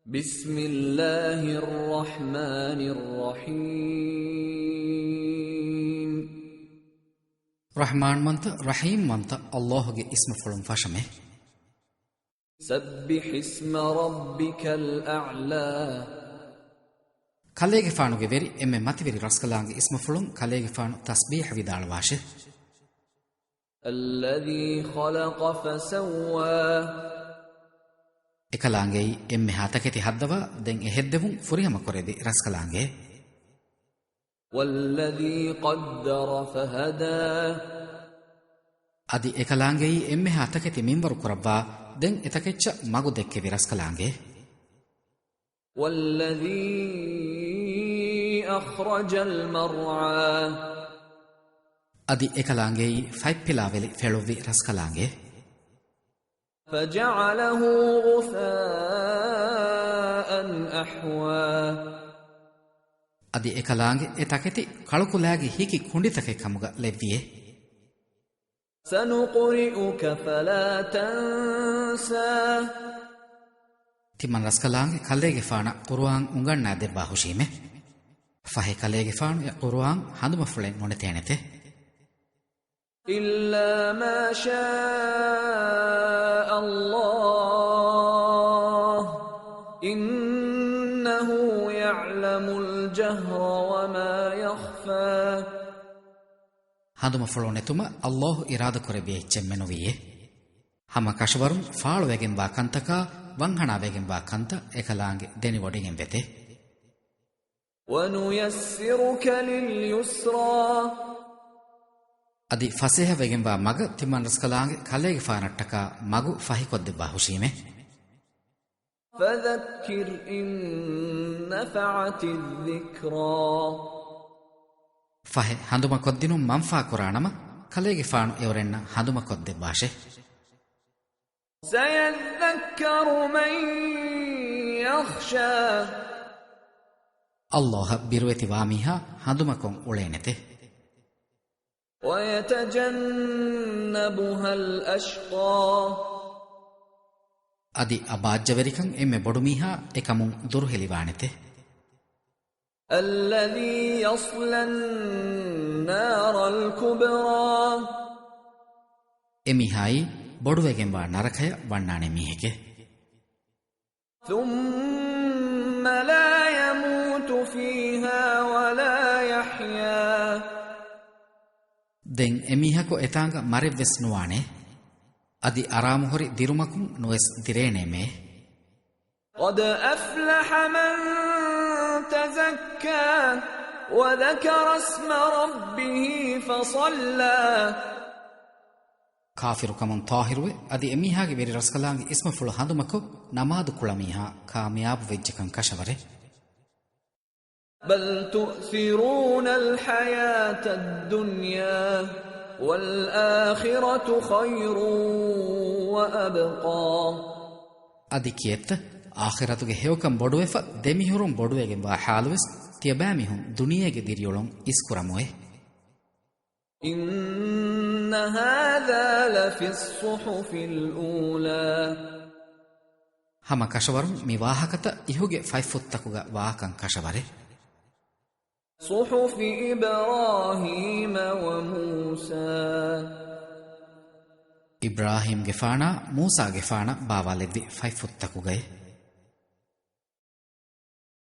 بسم الله الرحمن الرحيم رحمن منت رحيم منت الله ಗೆ اسم فلم فاشمه سبح اسم ربك الأعلى ಕಲೆಗೆ ಫಾನುಗೆ ವೆರಿ ಎಮ್ಮೆ ಮತಿವೆರಿ ರಸ್ಕಲಾಂಗೆ اسم فلم ಕಲೆಗೆ ಫಾನು ತಸ್ಬೀಹ್ ವಿದಾಳ ವಾಶೆ الذي خلق فسوى එකලාಂಗೆ ಎಮ್ಮೆ ಹಾತಕೆತಿ ಹದ್ದವ ದೆನ್ ಎಹೆದ್ದೆವುಂ ಫುರಿಹಮ ಕೊರೆದಿ ರಸ್ಕಲಾಂಗೆ والذي قدر فهدى ಅದಿ එකಲಾಂಗೆ ಎಮ್ಮೆ ಹಾತಕೆತಿ ಮಿಂಬರು ಕೊರವ್ವಾ ದೆನ್ ಎತಕೆಚ್ಚ ಮಗು ದೆಕ್ಕೆ ವಿರಸ್ಕಲಾಂಗೆ والذي أخرج المرعى ಅದಿ එකಲಾಂಗೆ ಫೈಪ್ಪಿಲಾವೆಲಿ ಫೆಳುವಿ ರಸ್ಕಲಾಂಗೆ فجعله غثاء أحوى ಅದಿ එකಲಾಂಗೆ ಎತಕೆತಿ ಕಳಕುಲಾಗಿ ಹೀಕಿ ಕುಂಡಿತಕೆ ಕಮುಗ ಲೆವ್ವಿಯೆ سنقرئك فلا تنسى ತಿಮ್ಮನ್ ರಸ್ಕಲಾಂಗೆ ಕಲೆಗೆ ಫಾಣ ಕುರ್ಆನ್ ಉಂಗಣ್ಣಾ ದೆಬ್ಬಾ ಹುಶೀಮೆ ಫಹೆ ಕಲೆಗೆ ಫಾಣ ಕುರ್ಆನ್ ಹಂದುಮ ಫುಳೆ ಮೊನೆತೇನೆತೆ إلا ما شاء الله إنه يعلم الجهر وما يخفى ಹಂದುಮ ಫುಳೋನೆತುಮ ಅಲ್ಲಾಹು ಇರಾದ ಕೊರೆಬಿಯೆ ಚೆಮ್ಮೆನುವಿಯೆ ಹಮ ಕಶವರುಂ ಫಾಳುವೆಗೆಂಬಾ ಕಂತಕ ವಂಹಣಾವೆಗೆಂಬಾ ಕಂತ ಎಕಲಾಂಗೆ ದೆನಿ ಒಡಿಗೆಂ ವೆತೆ وَنُيَسِّرُكَ لِلْيُسْرَى ಅದಿ ಫಸೇಹವೆಗೆಂಬಾ ಮಗ ತಿಮ್ಮನ್ ರಸ್ಕಲಾಂಗೆ ಕಲೆಗೆ ಫಾನಟ್ಟಕ ಮಗು ಫಹಿಕೊದ್ದೆಬ್ಬಾ ಹುಶೀಮೆ فَذَكِّرْ إِن نَّفَعَتِ الذِّكْرَى ಫಹೆ ಹಂದುಮ ಕೊದ್ದಿನು ಮಂಫಾ ಕುರಾಣಮ ಕಲೆಗೆ ಫಾಣು ಎವರೆನ್ನ ಹಂದುಮ ಕೊದ್ದೆಬ್ಬಾಶೆ سَيَذَّكَّرُ مَن يَخْشَى ಅಲ್ಲಾಹ ಬಿರುವೆತಿ ವಾಮಿಹ ಹಂದುಮಕೊಂ ಉಳೇನೆತೆ وَيَتَجَنَّبُهَا الْأَشْقَى ಅದಿ ಅಬಾಜ್ಜವೆರಿಕಂ ಎಮ್ಮೆ ಬೊಡುಮೀಹಾ ಎಕಮುಂ ದುರುಹೆಲಿವಾಣೆತೆ الَّذِي يَصْلَى النَّارَ الْكُبْرَى ಎಮಿಹಾಯಿ ಬೊಡುವೆಗೆಂಬಾ ನರಕಯ ವಣ್ಣಾಣೆ ಮೀಹೆಗೆ ثُمَّ لَا يَمُوتُ فِيهَا وَلَا يَحْيَى ದೆನ್ ಎಮಿಹಕು ಎತಾಂಗ ಮರೆವ್ವೆಸ್ ನುವಾಣೆ ಅದಿ ಅರಾಮುಹೊರಿ ದಿರುಮಕುಂ ನುವೆಸ್ ದಿರೇಣೆಮೆ قَدْ أَفْلَحَ مَن تَزَكَّى وَذَكَرَ اسْمَ رَبِّهِ فَصَلَّى ಕಾಫಿರು ಕಮನ್ ತಾಹಿರುವೆ ಅದಿ ಎಮಿಹಾಗೆ ವೆರಿ ರಸ್ಕಲಾಂಗೆ ಇಸ್ಮ ಫುಳು ಹಂದುಮಕು ನಮಾದು ಕುಳಮೀಹಾ ಕಾಮಯಾಬ್ ವೆಜ್ಜಕಂ ಕಶವರೆ بل تؤثرون الحياة الدنيا والآخرة خير وأبقى ಅದಿಕಿಯೆತ್ತ ಆಖಿರತುಗೆ ಹೇವಕಂ ಬೊಡುವೆಫ ದೆಮಿಹುರುಂ ಬೊಡುವೆಗೆಂಬಾ ಹಾಲುವೆಸ್ ತಿಯಬಾಮಿಹುಂ ದುನಿಯೆಗೆ ದಿರಿಯೊಳೊಂ ಇಸ್ಕುರಮುವೆ إن هذا لفي الصحف الأولى ಹಮ ಕಶವರುಂ ಮಿವಾಹಕತ ಇಹುಗೆ ಫೈಫುತ್ತಕುಗ ವಾಹಕಂ ಕಶವರೆ صحف إبراهيم وموسى ಇಬ್ರಾಹಿಂ ಗೆಫಾಣ ಮೂಸಾ ಗೆಫಾಣ ಬಾವಾಲೆದ್ದಿ ಫೈಫುತ್ತಕುಗಯೆ